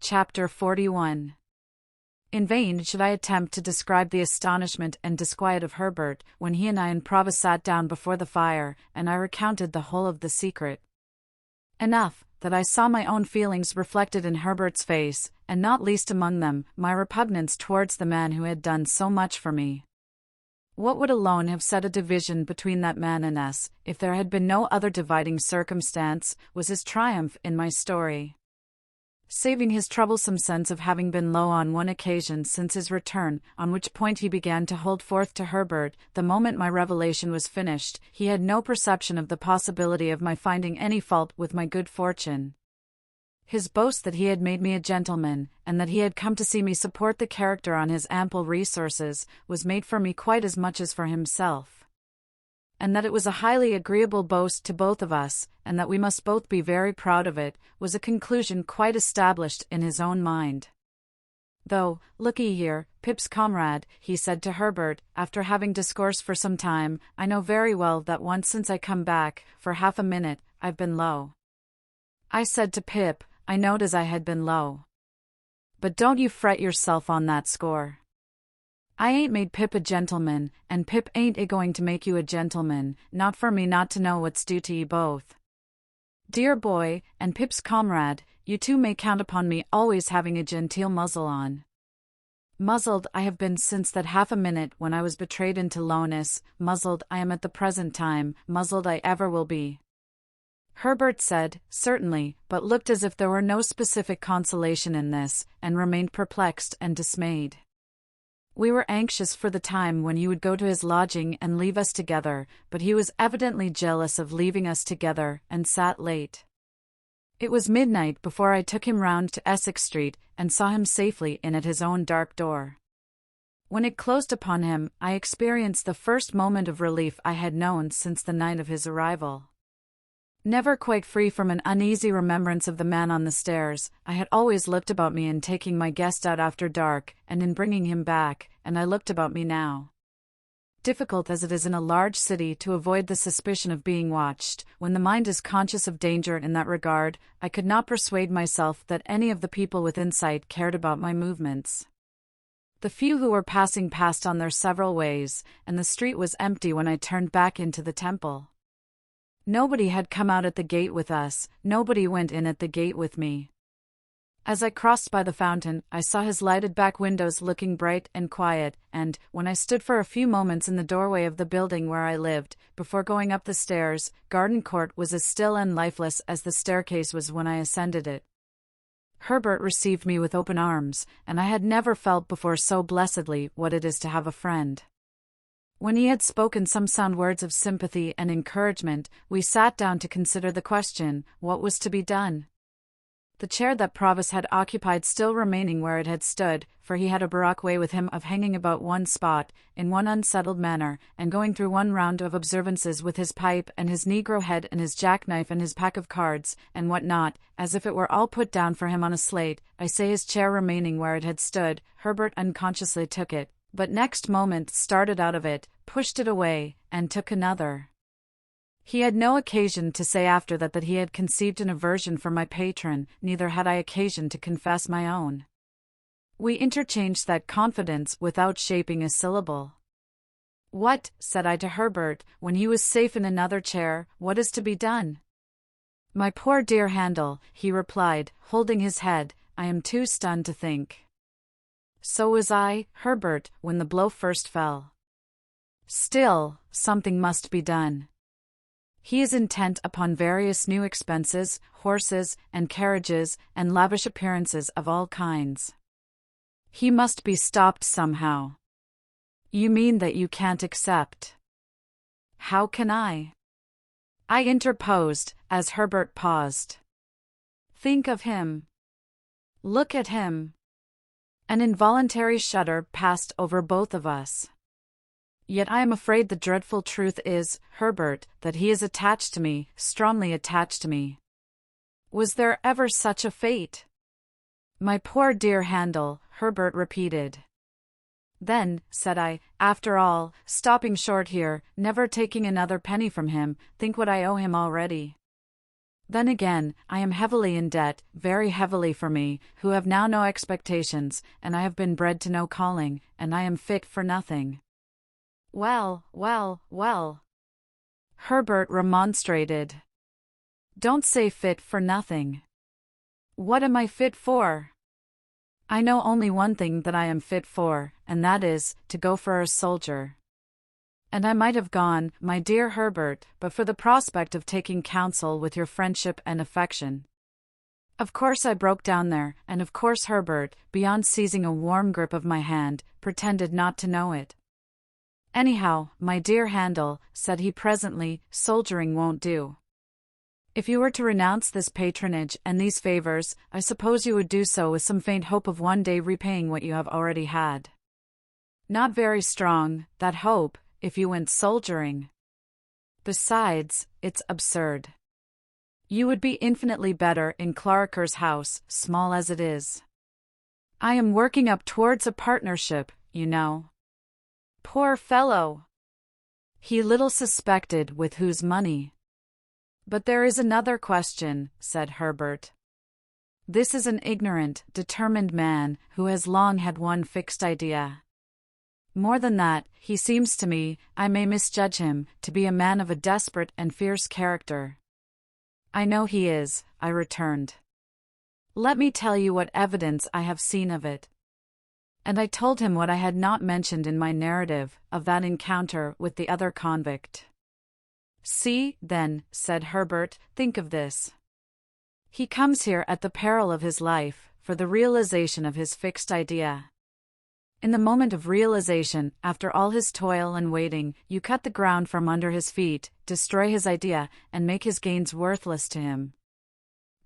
Chapter 41. In vain should I attempt to describe the astonishment and disquiet of Herbert when he and I and Prava sat down before the fire, and I recounted the whole of the secret. Enough, that I saw my own feelings reflected in Herbert's face, and not least among them, my repugnance towards the man who had done so much for me. What would alone have set a division between that man and us, if there had been no other dividing circumstance, was his triumph in my story. Saving his troublesome sense of having been low on one occasion since his return, on which point he began to hold forth to Herbert, the moment my revelation was finished, he had no perception of the possibility of my finding any fault with my good fortune. His boast that he had made me a gentleman, and that he had come to see me support the character on his ample resources, was made for me quite as much as for himself. And that it was a highly agreeable boast to both of us, and that we must both be very proud of it, was a conclusion quite established in his own mind. "Though, look'ee here, Pip's comrade," he said to Herbert, after having discoursed for some time, "I know very well that once since I come back, for half a minute, I've been low." I said to Pip, "I knowed as I had been low. But don't you fret yourself on that score. I ain't made Pip a gentleman, and Pip ain't a-going to make you a gentleman, not for me not to know what's due to ye both. Dear boy, and Pip's comrade, you two may count upon me always having a genteel muzzle on. Muzzled I have been since that half a minute when I was betrayed into lowness, muzzled I am at the present time, muzzled I ever will be." Herbert said, "Certainly," but looked as if there were no specific consolation in this, and remained perplexed and dismayed. We were anxious for the time when he would go to his lodging and leave us together, but he was evidently jealous of leaving us together, and sat late. It was midnight before I took him round to Essex Street, and saw him safely in at his own dark door. When it closed upon him, I experienced the first moment of relief I had known since the night of his arrival. Never quite free from an uneasy remembrance of the man on the stairs, I had always looked about me in taking my guest out after dark, and in bringing him back, and I looked about me now. Difficult as it is in a large city to avoid the suspicion of being watched, when the mind is conscious of danger in that regard, I could not persuade myself that any of the people within sight cared about my movements. The few who were passing passed on their several ways, and the street was empty when I turned back into the Temple. Nobody had come out at the gate with us, nobody went in at the gate with me. As I crossed by the fountain, I saw his lighted back windows looking bright and quiet, and, when I stood for a few moments in the doorway of the building where I lived, before going up the stairs, Garden Court was as still and lifeless as the staircase was when I ascended it. Herbert received me with open arms, and I had never felt before so blessedly what it is to have a friend. When he had spoken some sound words of sympathy and encouragement, we sat down to consider the question, what was to be done? The chair that Provis had occupied still remaining where it had stood, for he had a baroque way with him of hanging about one spot, in one unsettled manner, and going through one round of observances with his pipe and his negro head and his jackknife and his pack of cards, and what not, as if it were all put down for him on a slate. I say his chair remaining where it had stood, Herbert unconsciously took it, but next moment started out of it, pushed it away, and took another. He had no occasion to say after that he had conceived an aversion for my patron, neither had I occasion to confess my own. We interchanged that confidence without shaping a syllable. "What," said I to Herbert, when he was safe in another chair, "what is to be done?" "My poor dear Handel," he replied, holding his head, "I am too stunned to think." "So was I, Herbert, when the blow first fell. Still, something must be done. He is intent upon various new expenses, horses, and carriages, and lavish appearances of all kinds. He must be stopped somehow." "You mean that you can't accept?" "How can I?" I interposed, as Herbert paused. "Think of him. Look at him." An involuntary shudder passed over both of us. "Yet I am afraid the dreadful truth is, Herbert, that he is attached to me, strongly attached to me." "Was there ever such a fate?" "My poor dear Handel," Herbert repeated. "Then," said I, "after all, stopping short here, never taking another penny from him, think what I owe him already." Then again, I am heavily in debt, very heavily for me, who have now no expectations, and I have been bred to no calling, and I am fit for nothing. Well, well, well, Herbert remonstrated. Don't say fit for nothing. What am I fit for? I know only one thing that I am fit for, and that is, to go for a soldier. And I might have gone, my dear Herbert, but for the prospect of taking counsel with your friendship and affection. Of course I broke down there, and of course Herbert, beyond seizing a warm grip of my hand, pretended not to know it. Anyhow, my dear Handel, said he presently, soldiering won't do. If you were to renounce this patronage and these favors, I suppose you would do so with some faint hope of one day repaying what you have already had. Not very strong, that hope, if you went soldiering. Besides, it's absurd. You would be infinitely better in Clarriker's house, small as it is. I am working up towards a partnership, you know. Poor fellow! He little suspected with whose money. But there is another question, said Herbert. This is an ignorant, determined man who has long had one fixed idea. More than that, he seems to me, I may misjudge him, to be a man of a desperate and fierce character. I know he is, I returned. Let me tell you what evidence I have seen of it. And I told him what I had not mentioned in my narrative, of that encounter with the other convict. See, then, said Herbert, think of this. He comes here at the peril of his life, for the realization of his fixed idea. In the moment of realization, after all his toil and waiting, you cut the ground from under his feet, destroy his idea, and make his gains worthless to him.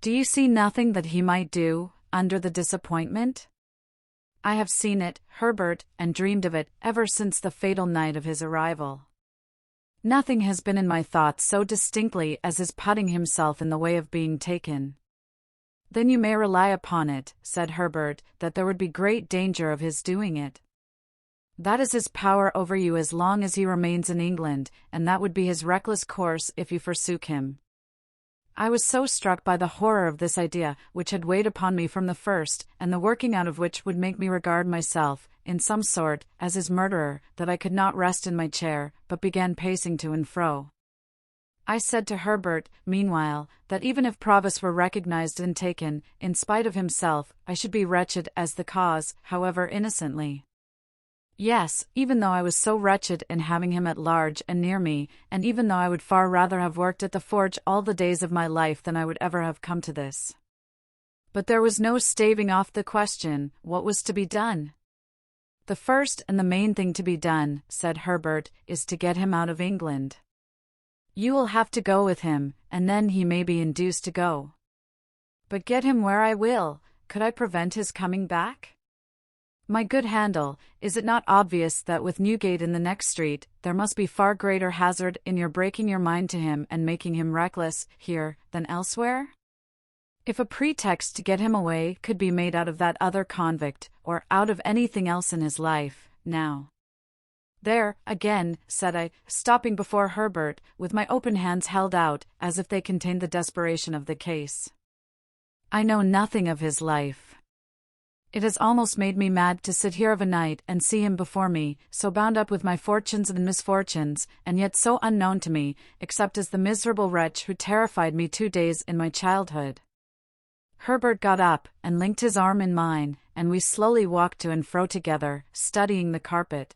Do you see nothing that he might do, under the disappointment? I have seen it, Herbert, and dreamed of it, ever since the fatal night of his arrival. Nothing has been in my thoughts so distinctly as his putting himself in the way of being taken. Then you may rely upon it, said Herbert, that there would be great danger of his doing it. That is his power over you as long as he remains in England, and that would be his reckless course if you forsook him. I was so struck by the horror of this idea, which had weighed upon me from the first, and the working out of which would make me regard myself, in some sort, as his murderer, that I could not rest in my chair, but began pacing to and fro. I said to Herbert, meanwhile, that even if Provis were recognized and taken, in spite of himself, I should be wretched as the cause, however innocently. Yes, even though I was so wretched in having him at large and near me, and even though I would far rather have worked at the forge all the days of my life than I would ever have come to this. But there was no staving off the question, what was to be done? The first and the main thing to be done, said Herbert, is to get him out of England. You will have to go with him, and then he may be induced to go. But get him where I will, could I prevent his coming back? My good Handel, is it not obvious that with Newgate in the next street, there must be far greater hazard in your breaking your mind to him and making him reckless, here, than elsewhere? If a pretext to get him away could be made out of that other convict, or out of anything else in his life, now. There, again, said I, stopping before Herbert, with my open hands held out, as if they contained the desperation of the case. I know nothing of his life. It has almost made me mad to sit here of a night and see him before me, so bound up with my fortunes and misfortunes, and yet so unknown to me, except as the miserable wretch who terrified me 2 days in my childhood. Herbert got up, and linked his arm in mine, and we slowly walked to and fro together, studying the carpet.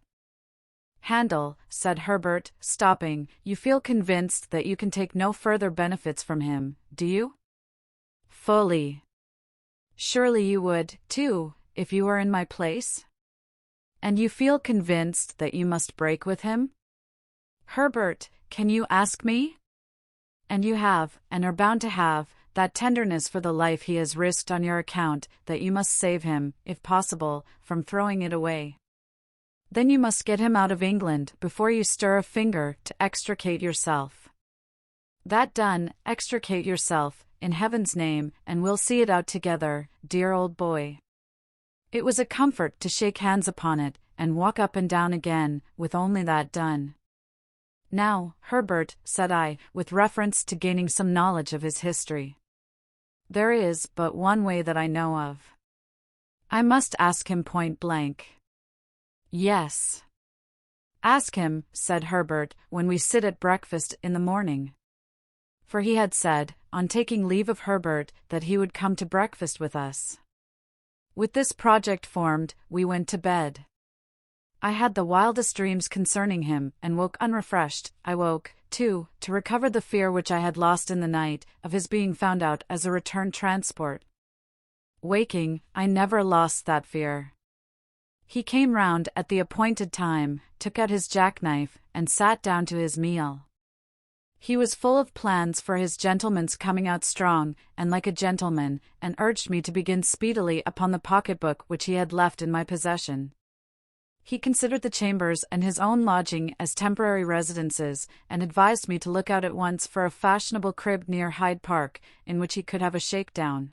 Handel, said Herbert, stopping, you feel convinced that you can take no further benefits from him, do you? Fully. Surely you would, too, if you were in my place? And you feel convinced that you must break with him? Herbert, can you ask me? And you have, and are bound to have, that tenderness for the life he has risked on your account, that you must save him, if possible, from throwing it away. Then you must get him out of England before you stir a finger to extricate yourself. That done, extricate yourself, in heaven's name, and we'll see it out together, dear old boy. It was a comfort to shake hands upon it, and walk up and down again, with only that done. Now, Herbert, said I, with reference to gaining some knowledge of his history. There is but one way that I know of. I must ask him point blank. Yes. Ask him, said Herbert, when we sit at breakfast in the morning. For he had said, on taking leave of Herbert, that he would come to breakfast with us. With this project formed, we went to bed. I had the wildest dreams concerning him, and woke unrefreshed. I woke, too, to recover the fear which I had lost in the night, of his being found out as a returned transport. Waking, I never lost that fear. He came round at the appointed time, took out his jackknife, and sat down to his meal. He was full of plans for his gentleman's coming out strong, and like a gentleman, and urged me to begin speedily upon the pocket-book which he had left in my possession. He considered the chambers and his own lodging as temporary residences, and advised me to look out at once for a fashionable crib near Hyde Park, in which he could have a shakedown.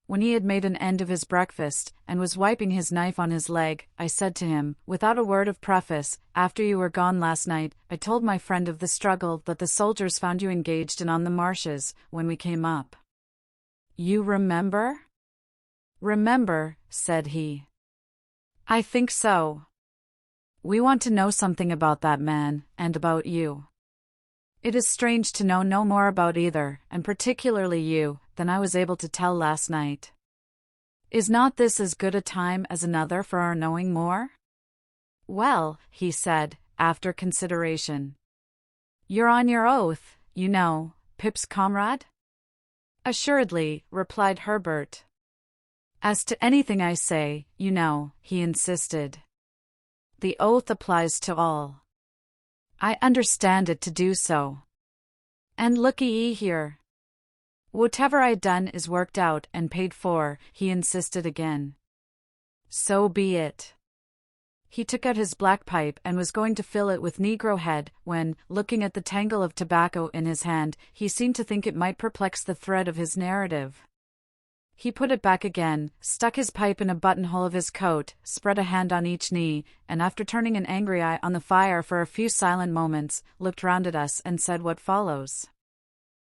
When he had made an end of his breakfast, and was wiping his knife on his leg, I said to him, without a word of preface, after you were gone last night, I told my friend of the struggle that the soldiers found you engaged in on the marshes, when we came up. You remember? Remember, said he. I think so. We want to know something about that man, and about you. It is strange to know no more about either, and particularly you, than I was able to tell last night. Is not this as good a time as another for our knowing more? Well, he said, after consideration. You're on your oath, you know, Pip's comrade? Assuredly, replied Herbert. As to anything I say, you know, he insisted. The oath applies to all. I understand it to do so. And look ye here. Whatever I done is worked out and paid for, he insisted again. So be it. He took out his black pipe and was going to fill it with Negro head, when, looking at the tangle of tobacco in his hand, he seemed to think it might perplex the thread of his narrative. He put it back again, stuck his pipe in a buttonhole of his coat, spread a hand on each knee, and after turning an angry eye on the fire for a few silent moments, looked round at us and said what follows.